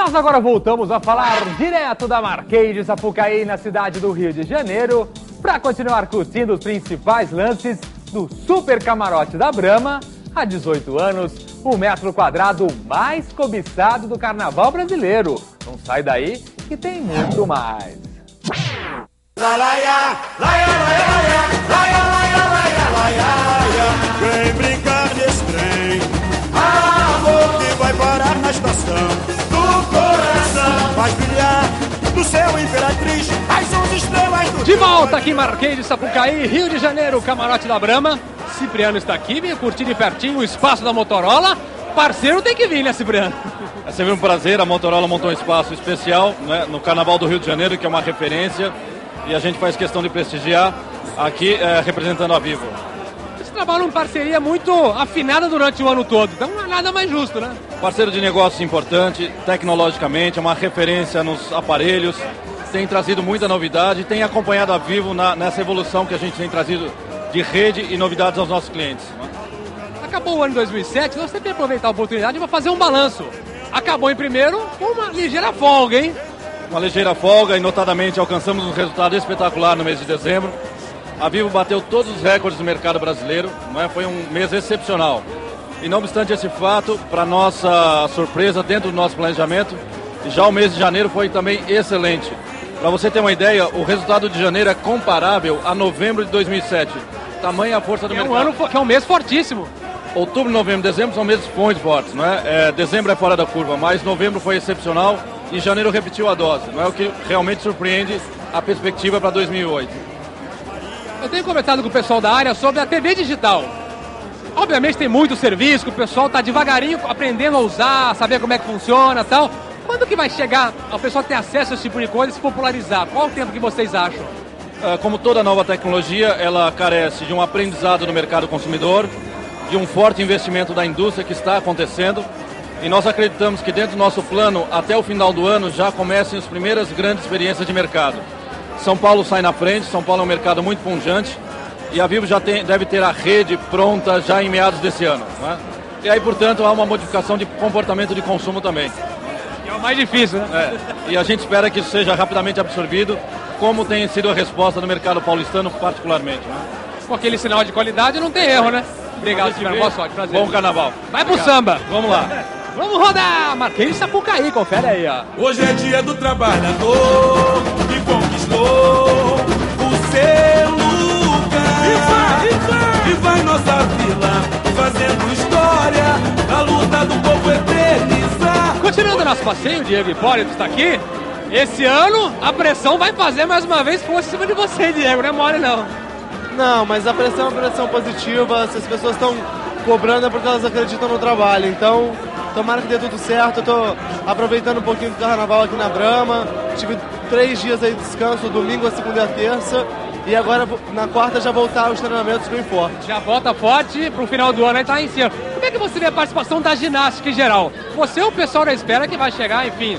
Nós agora voltamos a falar direto da Marquês de Sapucaí, na cidade do Rio de Janeiro, para continuar curtindo os principais lances do super camarote da Brahma. Há 18 anos, o metro quadrado mais cobiçado do carnaval brasileiro. Não sai daí que tem muito mais. Vem brincar nesse trem, amor que vai parar na estação do coração. Faz brilhar no céu, Imperatriz, as 11 estrelas do... De volta aqui em Marquês de Sapucaí, Rio de Janeiro, camarote da Brahma. Cipriano está aqui, vem curtir de pertinho o espaço da Motorola. Parceiro tem que vir, né, Cipriano? É sempre um prazer, a Motorola montou um espaço especial, né, no Carnaval do Rio de Janeiro, que é uma referência, e a gente faz questão de prestigiar aqui, representando a Vivo. Esse trabalho é uma parceria muito afinada durante o ano todo, então não é nada mais justo, né? Parceiro de negócios importante, tecnologicamente, é uma referência nos aparelhos, tem trazido muita novidade, tem acompanhado a Vivo nessa evolução que a gente tem trazido de rede e novidades aos nossos clientes. Acabou o ano de 2007, nós temos que aproveitar a oportunidade para fazer um balanço. Acabou em primeiro com uma ligeira folga, hein? Uma ligeira folga e notadamente alcançamos um resultado espetacular no mês de dezembro. A Vivo bateu todos os recordes do mercado brasileiro, né? Foi um mês excepcional. E não obstante esse fato, para nossa surpresa, dentro do nosso planejamento, já o mês de janeiro foi também excelente. Para você ter uma ideia, o resultado de janeiro é comparável a novembro de 2007. Tamanha a força do mercado. Que é um mês fortíssimo. Outubro, novembro, dezembro são meses muito fortes, não é? Dezembro é fora da curva, mas novembro foi excepcional e janeiro repetiu a dose, não é? O que realmente surpreende a perspectiva para 2008. Eu tenho conversado com o pessoal da área sobre a TV digital. Obviamente tem muito serviço, que o pessoal está devagarinho aprendendo a usar, a saber como é que funciona e tal. Quando que vai chegar ao pessoal ter acesso a esse tipo de coisa e se popularizar? Qual o tempo que vocês acham? Como toda nova tecnologia, ela carece de um aprendizado no mercado consumidor, de um forte investimento da indústria que está acontecendo, e nós acreditamos que dentro do nosso plano, até o final do ano, já comecem as primeiras grandes experiências de mercado. São Paulo sai na frente, São Paulo é um mercado muito pungente, e a Vivo já deve ter a rede pronta já em meados desse ano, não é? E aí, portanto, há uma modificação de comportamento de consumo também. É o mais difícil, né? E a gente espera que isso seja rapidamente absorvido, como tem sido a resposta do mercado paulistano particularmente, né? Com aquele sinal de qualidade não tem erro, né? Obrigado, Cipriano. Boa sorte, prazer. Bom carnaval. Vai pro samba. Vamos lá. Vamos rodar. Marquês de Sapucaí, confere aí, ó. Hoje é dia do trabalhador que conquistou o seu lugar. E vai nossa vila fazendo história, a luta do povo eternizar. Continuando nosso passeio, o Diego Hipólito está aqui. Esse ano a pressão vai fazer mais uma vez força em cima de você, Diego, não é mole não. Não, mas a pressão é uma pressão positiva, se as pessoas estão cobrando é porque elas acreditam no trabalho, então tomara que dê tudo certo. Eu tô aproveitando um pouquinho do carnaval aqui na Brahma, tive 3 dias aí de descanso, domingo, a segunda e a terça, e agora na quarta já voltar aos treinamentos bem forte. Já volta forte pro final do ano aí tá em cima. Como é que você vê a participação da ginástica em geral? Você é o pessoal da espera que vai chegar, enfim,